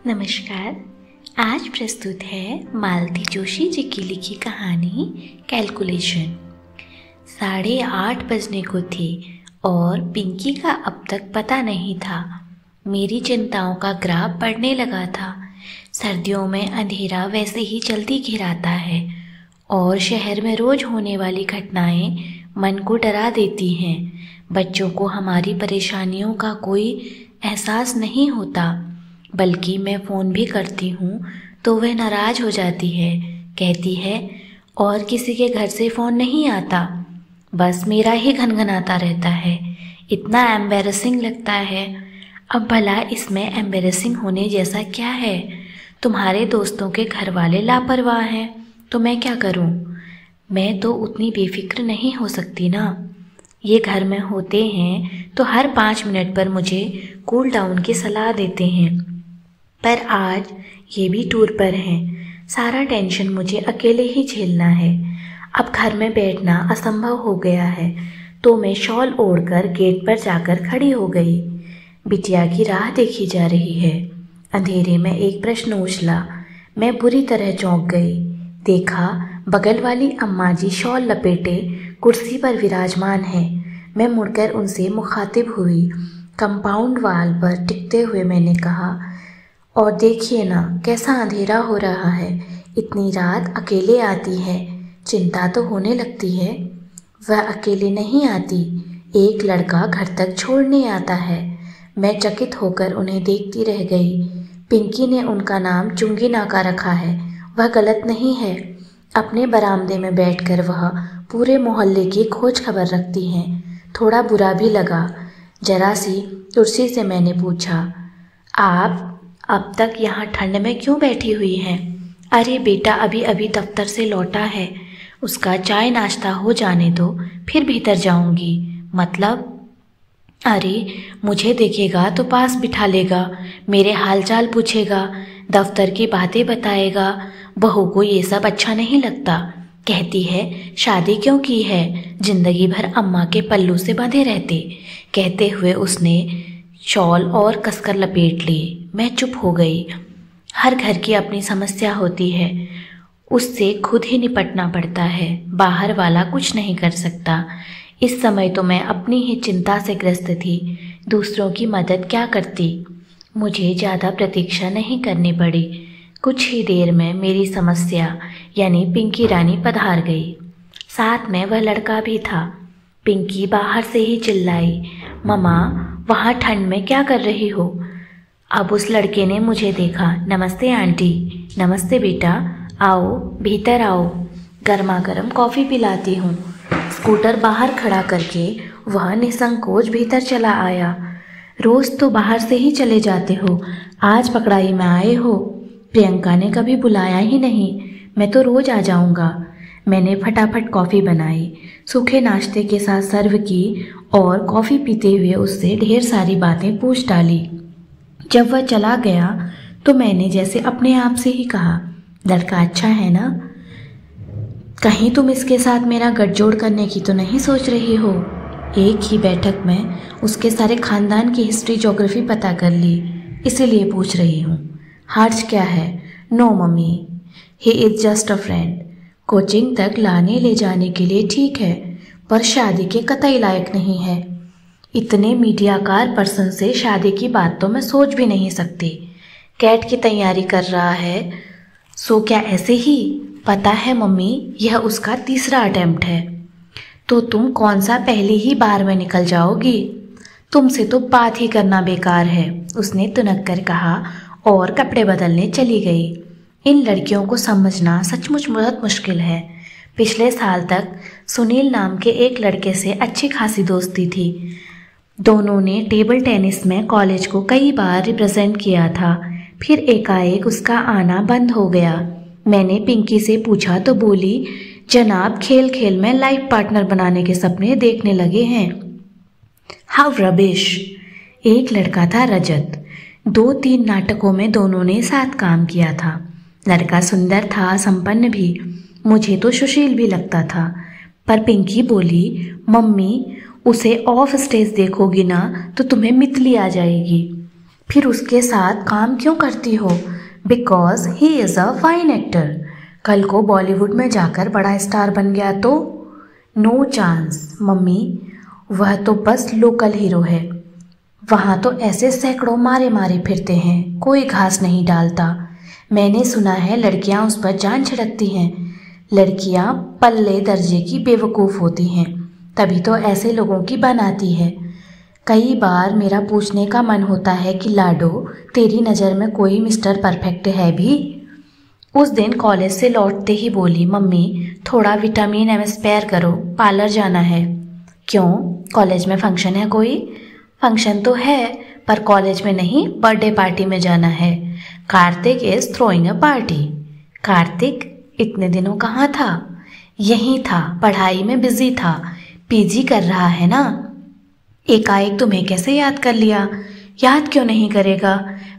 नमस्कार। आज प्रस्तुत है मालती जोशी जी की लिखी कहानी कैलकुलेशन। 8:30 बजने को थे और पिंकी का अब तक पता नहीं था। मेरी चिंताओं का ग्राफ बढ़ने लगा था। सर्दियों में अंधेरा वैसे ही जल्दी घिराता है और शहर में रोज होने वाली घटनाएं मन को डरा देती हैं। बच्चों को हमारी परेशानियों का कोई एहसास नहीं होता, बल्कि मैं फ़ोन भी करती हूँ तो वह नाराज़ हो जाती है। कहती है और किसी के घर से फ़ोन नहीं आता, बस मेरा ही घनघनाता रहता है। इतना एम्बैरेसिंग लगता है। अब भला इसमें एम्बैरेसिंग होने जैसा क्या है? तुम्हारे दोस्तों के घर वाले लापरवाह हैं तो मैं क्या करूँ? मैं तो उतनी बेफिक्र नहीं हो सकती ना। ये घर में होते हैं तो हर 5 मिनट पर मुझे कूल डाउन की सलाह देते हैं, पर आज ये भी टूर पर हैं। सारा टेंशन मुझे अकेले ही झेलना है। अब घर में बैठना असंभव हो गया है तो मैं शॉल ओढ़कर गेट पर जाकर खड़ी हो गई। बिटिया की राह देखी जा रही है। अंधेरे में एक प्रश्न उछला। मैं बुरी तरह चौंक गई। देखा बगल वाली अम्मा जी शॉल लपेटे कुर्सी पर विराजमान हैं। मैं मुड़कर उनसे मुखातिब हुई। कंपाउंड वाल पर टिकते हुए मैंने कहा, और देखिए ना कैसा अंधेरा हो रहा है। इतनी रात अकेले आती है, चिंता तो होने लगती है। वह अकेले नहीं आती, एक लड़का घर तक छोड़ने आता है। मैं चकित होकर उन्हें देखती रह गई। पिंकी ने उनका नाम चुंगी नाका रखा है, वह गलत नहीं है। अपने बरामदे में बैठकर वह पूरे मोहल्ले की खोज खबर रखती हैं। थोड़ा बुरा भी लगा। जरा सी कुर्सी से मैंने पूछा, आप अब तक यहाँ ठंड में क्यों बैठी हुई हैं? अरे बेटा अभी अभी दफ्तर से लौटा है, उसका चाय नाश्ता हो जाने दो, फिर भीतर जाऊंगी। मतलब? अरे मुझे देखेगा तो पास बिठा लेगा, मेरे हालचाल पूछेगा, दफ्तर की बातें बताएगा। बहू को ये सब अच्छा नहीं लगता। कहती है शादी क्यों की है, जिंदगी भर अम्मा के पल्लू से बंधे रहते। कहते हुए उसने शॉल और कसकर लपेट ली। मैं चुप हो गई। हर घर की अपनी समस्या होती है, उससे खुद ही निपटना पड़ता है। बाहर वाला कुछ नहीं कर सकता। इस समय तो मैं अपनी ही चिंता से ग्रस्त थी, दूसरों की मदद क्या करती। मुझे ज़्यादा प्रतीक्षा नहीं करनी पड़ी। कुछ ही देर में मेरी समस्या यानी पिंकी रानी पधार गई। साथ में वह लड़का भी था। पिंकी बाहर से ही चिल्लाई, ममा वहाँ ठंड में क्या कर रही हो? अब उस लड़के ने मुझे देखा। नमस्ते आंटी। नमस्ते बेटा, आओ भीतर आओ, गर्मा गर्म कॉफ़ी पिलाती हूँ। स्कूटर बाहर खड़ा करके वह निसंकोच भीतर चला आया। रोज़ तो बाहर से ही चले जाते हो, आज पकड़ाई में आए हो। प्रियंका ने कभी बुलाया ही नहीं, मैं तो रोज़ आ जाऊँगा। मैंने फटाफट कॉफ़ी बनाई, सूखे नाश्ते के साथ सर्व की और कॉफ़ी पीते हुए उससे ढेर सारी बातें पूछ डाली। जब वह चला गया तो मैंने जैसे अपने आप से ही कहा, लड़का अच्छा है ना? कहीं तुम इसके साथ मेरा गठजोड़ करने की तो नहीं सोच रही हो? एक ही बैठक में उसके सारे खानदान की हिस्ट्री ज्योग्राफी पता कर ली, इसीलिए पूछ रही हूँ। हर्ज क्या है? No mummy, he is just a friend. Coaching तक लाने ले जाने के लिए ठीक है, पर शादी के कतई लायक नहीं है। इतने मीडियाकार पर्सन से शादी की बात तो मैं सोच भी नहीं सकती। कैट की तैयारी कर रहा है, सो क्या ऐसे ही? पता है मम्मी, यह उसका तीसरा अटेम्प्ट है। तो तुम कौन सा पहली ही बार में निकल जाओगी? तुमसे तो बात ही करना बेकार है, उसने तुनक कर कहा और कपड़े बदलने चली गई। इन लड़कियों को समझना सचमुच बहुत मुश्किल है। पिछले साल तक सुनील नाम के एक लड़के से अच्छी खासी दोस्ती थी। दोनों ने टेबल टेनिस में कॉलेज को कई बार रिप्रेजेंट किया था। फिर एकाएक उसका आना बंद हो गया। मैंने पिंकी से पूछा तो बोली, जनाब खेल खेल में लाइफ पार्टनर बनाने के सपने देखने लगे हैं। How rubbish. एक लड़का था रजत, 2-3 नाटकों में दोनों ने साथ काम किया था। लड़का सुंदर था, संपन्न भी, मुझे तो सुशील भी लगता था। पर पिंकी बोली, मम्मी उसे ऑफ स्टेज देखोगी ना तो तुम्हें मितली आ जाएगी। फिर उसके साथ काम क्यों करती हो? Because he is a fine actor. कल को बॉलीवुड में जाकर बड़ा स्टार बन गया तो? नो चांस मम्मी, वह तो बस लोकल हीरो है। वहाँ तो ऐसे सैकड़ों मारे मारे फिरते हैं, कोई घास नहीं डालता। मैंने सुना है लड़कियाँ उस पर जान छिड़कती हैं। लड़कियाँ पल्ले दर्जे की बेवकूफ़ होती हैं, तभी तो ऐसे लोगों की बनाती है। कई बार मेरा पूछने का मन होता है कि लाडो, तेरी नज़र में कोई मिस्टर परफेक्ट है भी? उस दिन कॉलेज से लौटते ही बोली, मम्मी थोड़ा विटामिन एम स्पेयर करो, पार्लर जाना है। क्यों, कॉलेज में फंक्शन है कोई? फंक्शन तो है, पर कॉलेज में नहीं, बर्थडे पार्टी में जाना है। Kartik is throwing a party. Kartik इतने दिनों कहाँ था? यहीं था, पढ़ाई में बिजी था। पीजी कर रहा है ना। एकाएक तुम्हें कैसे याद कर लिया? याद क्यों नहीं करेगा,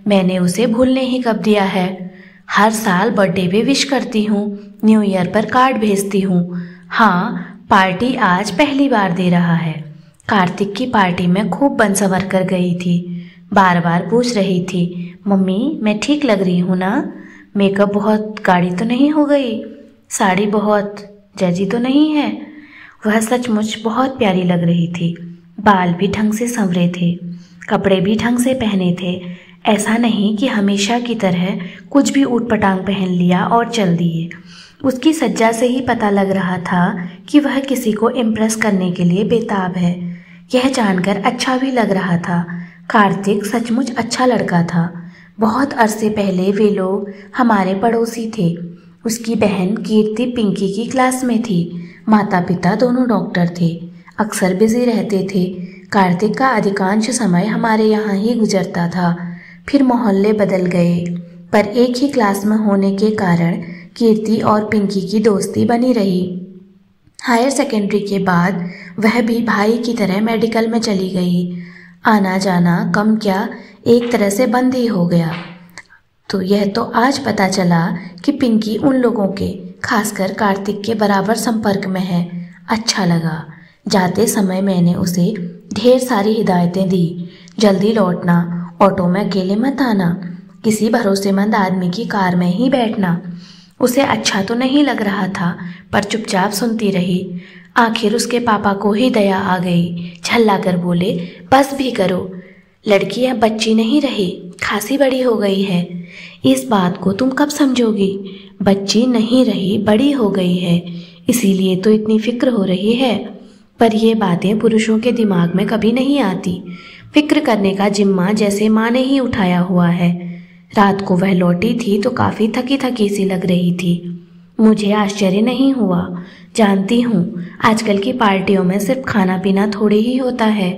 मैंने उसे भूलने ही कब दिया है। हर साल बर्थडे पे विश करती हूँ, न्यू ईयर पर कार्ड भेजती हूँ। हाँ, पार्टी आज पहली बार दे रहा है। कार्तिक की पार्टी में खूब बन संवर कर गई थी। बार बार पूछ रही थी, मम्मी मैं ठीक लग रही हूँ ना? मेकअप बहुत गाढ़ी तो नहीं हो गई? साड़ी बहुत जजी तो नहीं है? वह सचमुच बहुत प्यारी लग रही थी। बाल भी ढंग से संवरे थे, कपड़े भी ढंग से पहने थे। ऐसा नहीं कि हमेशा की तरह कुछ भी ऊटपटांग पहन लिया और चल दिए। उसकी सज्जा से ही पता लग रहा था कि वह किसी को इम्प्रेस करने के लिए बेताब है। यह जानकर अच्छा भी लग रहा था। कार्तिक सचमुच अच्छा लड़का था। बहुत अरसे पहले वे लोग हमारे पड़ोसी थे। उसकी बहन कीर्ति पिंकी की क्लास में थी। माता पिता दोनों डॉक्टर थे, अक्सर बिजी रहते थे। कार्तिक का अधिकांश समय हमारे यहाँ ही गुजरता था। फिर मोहल्ले बदल गए, पर एक ही क्लास में होने के कारण कीर्ति और पिंकी की दोस्ती बनी रही। हायर सेकेंडरी के बाद वह भी भाई की तरह मेडिकल में चली गई। आना जाना कम क्या एक तरह से बंद ही हो गया। तो यह तो आज पता चला कि पिंकी उन लोगों के, खासकर कार्तिक के बराबर संपर्क में है। अच्छा लगा। जाते समय मैंने उसे ढेर सारी हिदायतें दी। जल्दी लौटना, ऑटो में अकेले मत आना, किसी भरोसेमंद आदमी की कार में ही बैठना। उसे अच्छा तो नहीं लग रहा था, पर चुपचाप सुनती रही। आखिर उसके पापा को ही दया आ गई। झल्ला कर बोले, बस भी करो, लड़की अब बच्ची नहीं रही, खासी बड़ी हो गई है। इस बात को तुम कब समझोगी? बच्ची नहीं रही, बड़ी हो गई है, इसीलिए तो इतनी फिक्र हो रही है। पर ये बातें पुरुषों के दिमाग में कभी नहीं आती। फिक्र करने का जिम्मा जैसे माँ ने ही उठाया हुआ है। रात को वह लौटी थी तो काफ़ी थकी थकी सी लग रही थी। मुझे आश्चर्य नहीं हुआ। जानती हूँ आजकल की पार्टियों में सिर्फ खाना पीना थोड़ी ही होता है।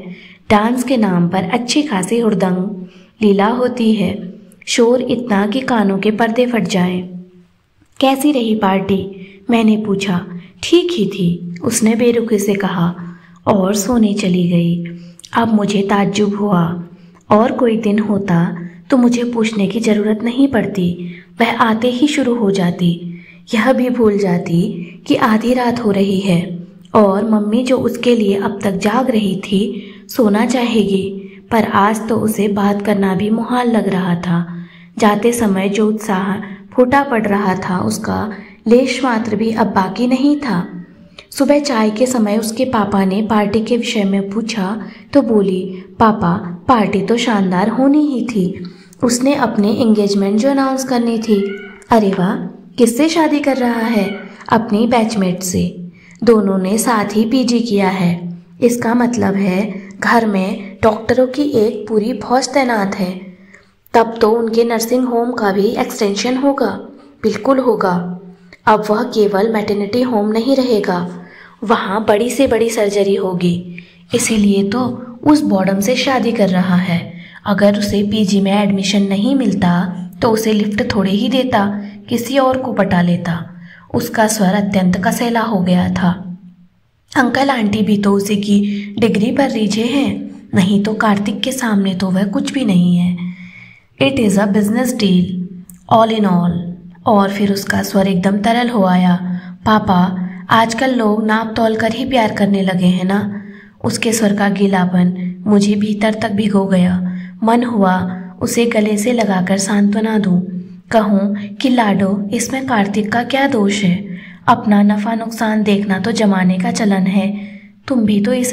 डांस के नाम पर अच्छी खासी हुड़दंग लीला होती है। शोर इतना कि कानों के पर्दे फट जाएं। कैसी रही पार्टी? मैंने पूछा। ठीक ही थी, उसने बेरुखी से कहा और सोने चली गई। अब मुझे ताज्जुब हुआ। और कोई दिन होता तो मुझे पूछने की ज़रूरत नहीं पड़ती, वह आते ही शुरू हो जाती। यह भी भूल जाती कि आधी रात हो रही है और मम्मी जो उसके लिए अब तक जाग रही थी सोना चाहेगी। पर आज तो उसे बात करना भी मुहाल लग रहा था। जाते समय जो उत्साह फूटा पड़ रहा था उसका लेश मात्र भी अब बाकी नहीं था। सुबह चाय के समय उसके पापा ने पार्टी के विषय में पूछा तो बोली, पापा पार्टी तो शानदार होनी ही थी। उसने अपने एंगेजमेंट जो अनाउंस करनी थी। अरे वाह, किससे शादी कर रहा है? अपनी बैचमेट से। दोनों ने साथ ही पीजी किया है। इसका मतलब है घर में डॉक्टरों की एक पूरी फौज तैनात है। तब तो उनके नर्सिंग होम का भी एक्सटेंशन होगा। बिल्कुल होगा। अब वह केवल मैटरनिटी होम नहीं रहेगा, वहाँ बड़ी से बड़ी सर्जरी होगी। इसीलिए तो उस बॉडम से शादी कर रहा है। अगर उसे पीजी में एडमिशन नहीं मिलता तो उसे लिफ्ट थोड़े ही देता, किसी और को पटा लेता। उसका स्वर अत्यंत कसैला हो गया था। अंकल आंटी भी तो उसी की डिग्री पर रीझे हैं, नहीं तो कार्तिक के सामने तो वह कुछ भी नहीं है। It is a business deal all in all. और फिर उसका स्वर एकदम तरल हो आया। पापा आजकल लोग नाप तोल कर ही प्यार करने लगे हैं ना। उसके स्वर का गीलापन मुझे भीतर तक भिगो गया। मन हुआ उसे गले से लगाकर सांत्वना दूं, कहूं कि लाडो, इसमें कार्तिक का क्या दोष है। अपना नफा नुकसान देखना तो जमाने का चलन है। तुम भी तो इस